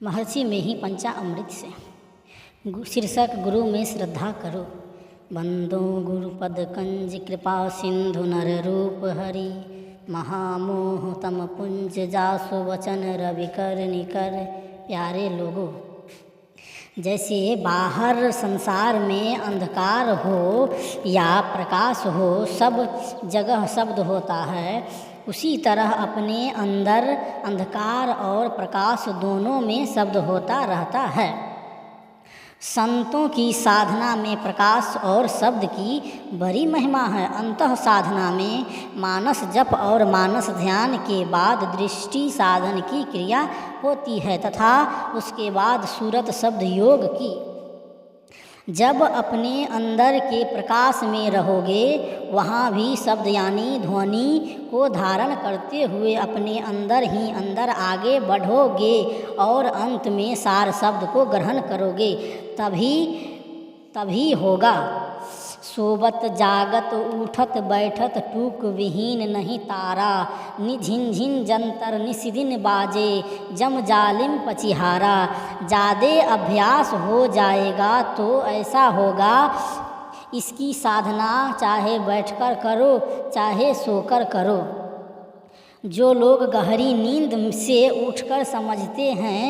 महर्षि में ही पंचामृत से शीर्षक गुरु में श्रद्धा करो। बंदो गुरुपद कंज कृपा सिंधु नर रूप हरि महामोह तम पुंज जासु वचन रवि कर निकर। प्यारे लोगों, जैसे बाहर संसार में अंधकार हो या प्रकाश हो, सब जगह शब्द होता है, उसी तरह अपने अंदर अंधकार और प्रकाश दोनों में शब्द होता रहता है। संतों की साधना में प्रकाश और शब्द की बड़ी महिमा है। अंतः साधना में मानस जप और मानस ध्यान के बाद दृष्टि साधन की क्रिया होती है तथा उसके बाद सूरत शब्द योग की। जब अपने अंदर के प्रकाश में रहोगे, वहाँ भी शब्द यानी ध्वनि को धारण करते हुए अपने अंदर ही अंदर आगे बढ़ोगे और अंत में सार शब्द को ग्रहण करोगे। तभी होगा। सोबत जागत उठत बैठत टूक विहीन नहीं तारा। झिन जंतर निस्दिन बाजे जम जालिम पचिहारा। ज़्यादे अभ्यास हो जाएगा तो ऐसा होगा, इसकी साधना चाहे बैठकर करो चाहे सोकर करो। जो लोग गहरी नींद से उठकर समझते हैं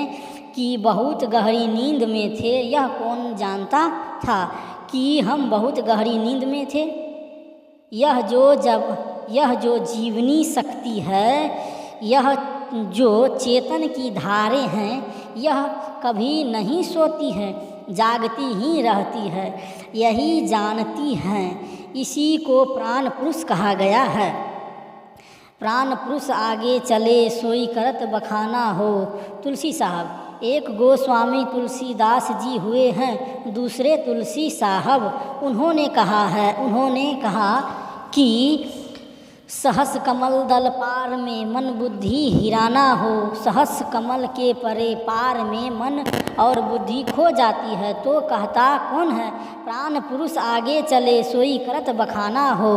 कि बहुत गहरी नींद में थे, यह कौन जानता था कि हम बहुत गहरी नींद में थे। यह जो जीवनी शक्ति है, यह जो चेतन की धारें हैं, यह कभी नहीं सोती है, जागती ही रहती है, यही जानती हैं। इसी को प्राण पुरुष कहा गया है। प्राण पुरुष आगे चले सोई करत बखाना हो। तुलसी साहब। एक गोस्वामी तुलसीदास जी हुए हैं, दूसरे तुलसी साहब। उन्होंने कहा कि सहस कमल दल पार में मन बुद्धि हिराना हो। सहस कमल के परे पार में मन और बुद्धि खो जाती है तो कहता कौन है? प्राण पुरुष आगे चले सोई करत बखाना हो।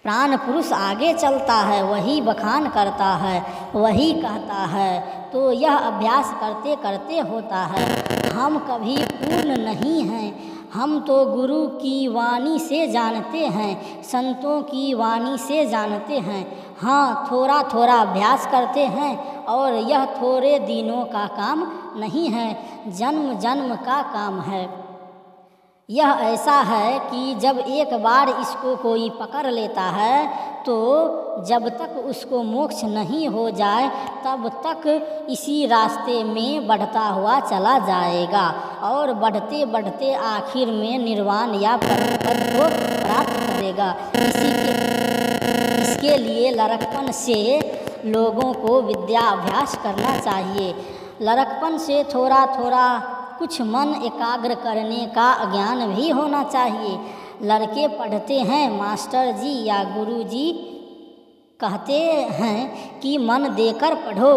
प्राण पुरुष आगे चलता है, वही बखान करता है, वही कहता है, तो यह अभ्यास करते करते होता है। हम कभी पूर्ण नहीं हैं, हम तो गुरु की वाणी से जानते हैं, संतों की वाणी से जानते हैं। हाँ, थोड़ा थोड़ा अभ्यास करते हैं और यह थोड़े दिनों का काम नहीं है, जन्म जन्म का काम है। यह ऐसा है कि जब एक बार इसको कोई पकड़ लेता है तो जब तक उसको मोक्ष नहीं हो जाए तब तक इसी रास्ते में बढ़ता हुआ चला जाएगा और बढ़ते बढ़ते आखिर में निर्वाण या परम पद को प्राप्त करेगा। इसके लिए लड़कपन से लोगों को विद्या अभ्यास करना चाहिए। लड़कपन से थोड़ा थोड़ा कुछ मन एकाग्र करने का ज्ञान भी होना चाहिए। लड़के पढ़ते हैं, मास्टर जी या गुरु जी कहते हैं कि मन देकर पढ़ो,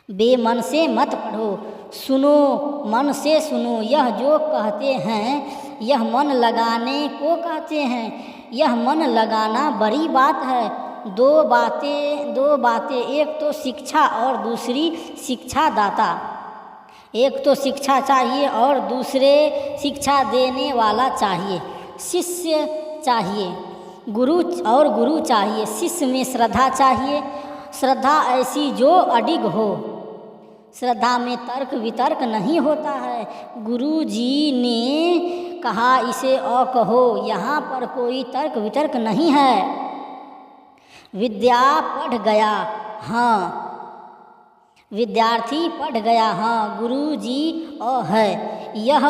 बेमन से मत पढ़ो। सुनो, मन से सुनो। यह जो कहते हैं यह मन लगाने को कहते हैं। यह मन लगाना बड़ी बात है। दो बातें, एक तो शिक्षा और दूसरी शिक्षा दाता। एक तो शिक्षा चाहिए और दूसरे शिक्षा देने वाला चाहिए। शिष्य चाहिए, गुरु चाहिए। शिष्य में श्रद्धा चाहिए, श्रद्धा ऐसी जो अडिग हो। श्रद्धा में तर्क वितर्क नहीं होता है। गुरु जी ने कहा इसे कहो, यहाँ पर कोई तर्क वितर्क नहीं है। विद्या पढ़ गया, हाँ, विद्यार्थी पढ़ गया, हाँ, गुरु जी है। यह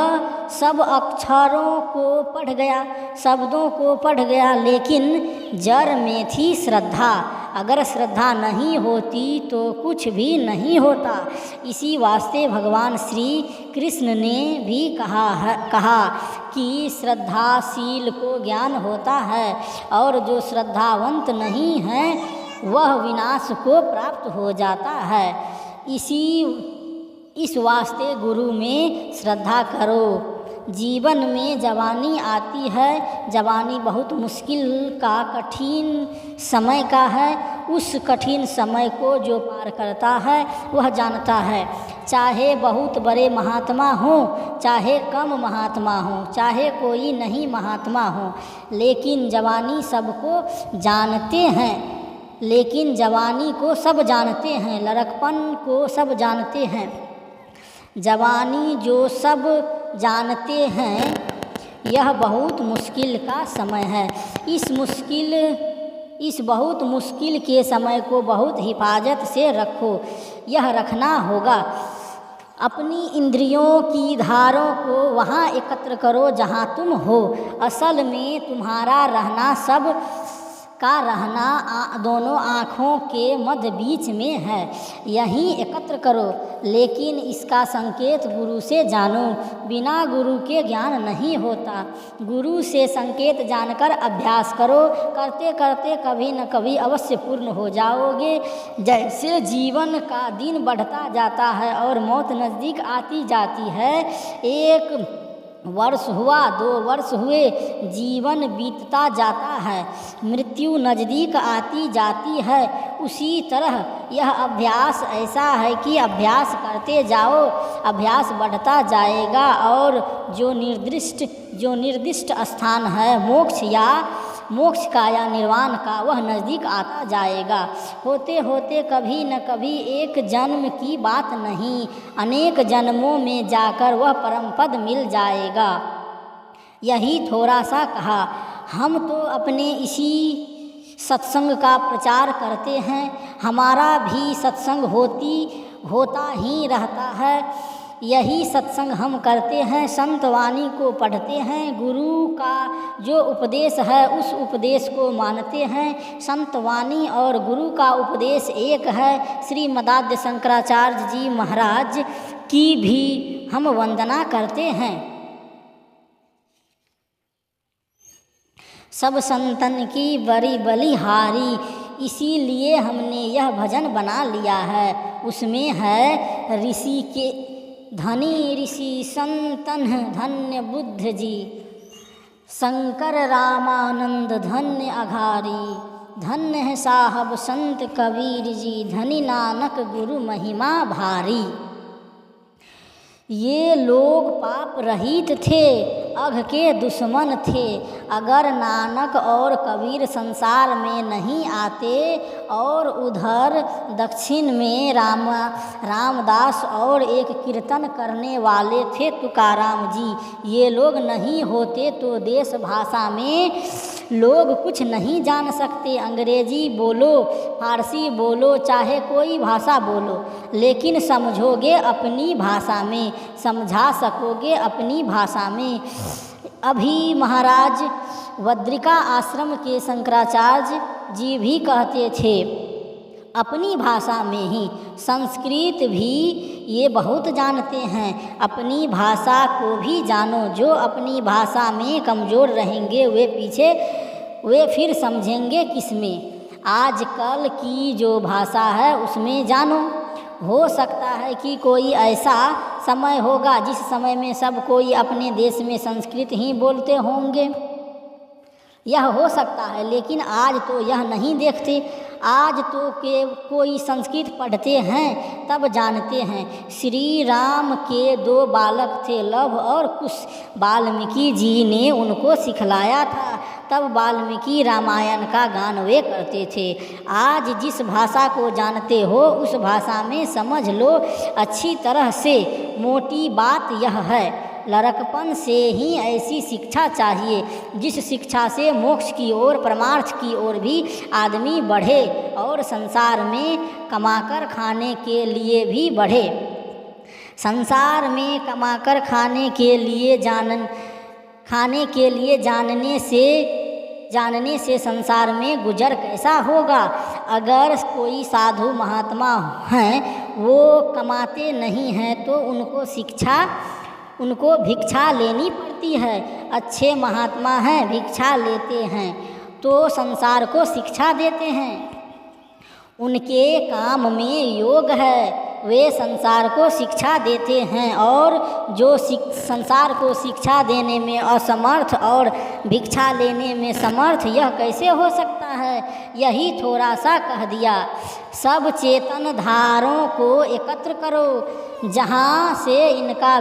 सब अक्षरों को पढ़ गया, शब्दों को पढ़ गया, लेकिन जड़ में थी श्रद्धा। अगर श्रद्धा नहीं होती तो कुछ भी नहीं होता। इसी वास्ते भगवान श्री कृष्ण ने भी कहा कि श्रद्धाशील को ज्ञान होता है और जो श्रद्धावंत नहीं है वह विनाश को प्राप्त हो जाता है। इस वास्ते गुरु में श्रद्धा करो। जीवन में जवानी आती है, जवानी बहुत मुश्किल का कठिन समय का है। उस कठिन समय को जो पार करता है वह जानता है, चाहे बहुत बड़े महात्मा हों, चाहे कम महात्मा हों, चाहे कोई नहीं महात्मा हो, लेकिन जवानी सबको जानते हैं, लेकिन जवानी को सब जानते हैं, लड़कपन को सब जानते हैं। जवानी जो सब जानते हैं, यह बहुत मुश्किल का समय है। इस बहुत मुश्किल के समय को बहुत हिफाजत से रखो। यह रखना होगा, अपनी इंद्रियों की धारों को वहाँ एकत्र करो जहाँ तुम हो। असल में तुम्हारा रहना सब का रहना दोनों आँखों के मध्य बीच में है, यहीं एकत्र करो। लेकिन इसका संकेत गुरु से जानो, बिना गुरु के ज्ञान नहीं होता। गुरु से संकेत जानकर अभ्यास करो, करते करते कभी न कभी अवश्य पूर्ण हो जाओगे। जैसे जीवन का दिन बढ़ता जाता है और मौत नज़दीक आती जाती है, 1 वर्ष हुआ, 2 वर्ष हुए, जीवन बीतता जाता है, मृत्यु नज़दीक आती जाती है। उसी तरह यह अभ्यास ऐसा है कि अभ्यास करते जाओ, अभ्यास बढ़ता जाएगा और जो निर्दिष्ट स्थान है मोक्ष का या निर्वाण का, वह नज़दीक आता जाएगा। होते होते कभी न कभी एक जन्म की बात नहीं, अनेक जन्मों में जाकर वह परम पद मिल जाएगा। यही थोड़ा सा कहा। हम तो अपने इसी सत्संग का प्रचार करते हैं, हमारा भी सत्संग होता ही रहता है। यही सत्संग हम करते हैं, संत वाणी को पढ़ते हैं, गुरु का जो उपदेश है उस उपदेश को मानते हैं। संत वाणी और गुरु का उपदेश एक है। श्रीमदाद्य शंकराचार्य जी महाराज की भी हम वंदना करते हैं। सब संतन की बड़ी बलिहारी, इसीलिए हमने यह भजन बना लिया है। उसमें है ऋषि के धनी ऋषि संतन धन्य बुद्ध जी, शंकर रामानंद धन्य अघारी, धन्य है साहब संत कबीर जी, धनी नानक गुरु महिमा भारी। ये लोग पाप रहित थे, अघ के दुश्मन थे। अगर नानक और कबीर संसार में नहीं आते और उधर दक्षिण में रामदास और एक कीर्तन करने वाले थे तुकाराम जी, ये लोग नहीं होते तो देश भाषा में लोग कुछ नहीं जान सकते। अंग्रेजी बोलो, फारसी बोलो, चाहे कोई भाषा बोलो, लेकिन समझोगे अपनी भाषा में, समझा सकोगे अपनी भाषा में। अभी महाराज वद्रिका आश्रम के शंकराचार्य जी भी कहते थे अपनी भाषा में ही। संस्कृत भी ये बहुत जानते हैं, अपनी भाषा को भी जानो। जो अपनी भाषा में कमज़ोर रहेंगे वे फिर समझेंगे किसमें। आजकल की जो भाषा है उसमें जानो। हो सकता है कि कोई ऐसा समय होगा जिस समय में सब कोई अपने देश में संस्कृत ही बोलते होंगे, यह हो सकता है। लेकिन आज तो यह नहीं देखते। आज तो कोई संस्कृत पढ़ते हैं तब जानते हैं। श्री राम के 2 बालक थे, लव और कुश। वाल्मीकि जी ने उनको सिखलाया था, तब वाल्मीकि रामायण का गान वे करते थे। आज जिस भाषा को जानते हो उस भाषा में समझ लो अच्छी तरह से। मोटी बात यह है, लड़कपन से ही ऐसी शिक्षा चाहिए जिस शिक्षा से मोक्ष की ओर, परमार्थ की ओर भी आदमी बढ़े और संसार में कमाकर खाने के लिए भी बढ़े। संसार में कमाकर खाने के लिए जानने से संसार में गुजर कैसा होगा। अगर कोई साधु महात्मा हैं, वो कमाते नहीं हैं तो उनको भिक्षा लेनी पड़ती है। अच्छे महात्मा हैं, भिक्षा लेते हैं तो संसार को शिक्षा देते हैं। उनके काम में योग है, वे संसार को शिक्षा देते हैं, और जो संसार को शिक्षा देने में असमर्थ और भिक्षा लेने में समर्थ, यह कैसे हो सकता है। यही थोड़ा सा कह दिया। सब चेतन धारों को एकत्र करो, जहाँ से इनका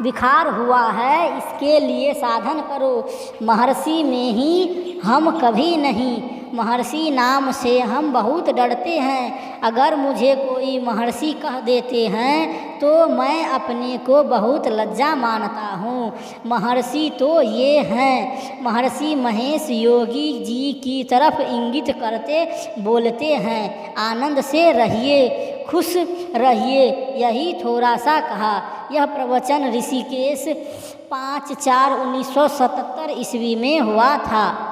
विखार हुआ है, इसके लिए साधन करो। महर्षि में ही हम कभी नहीं, महर्षि नाम से हम बहुत डरते हैं। अगर मुझे कोई महर्षि कह देते हैं तो मैं अपने को बहुत लज्जा मानता हूँ। महर्षि तो ये हैं। महर्षि महेश योगी जी की तरफ इंगित करते बोलते हैं, आनंद से रहिए, खुश रहिए। यही थोड़ा सा कहा। यह प्रवचन ऋषिकेश 5/4/1977 ईस्वी में हुआ था।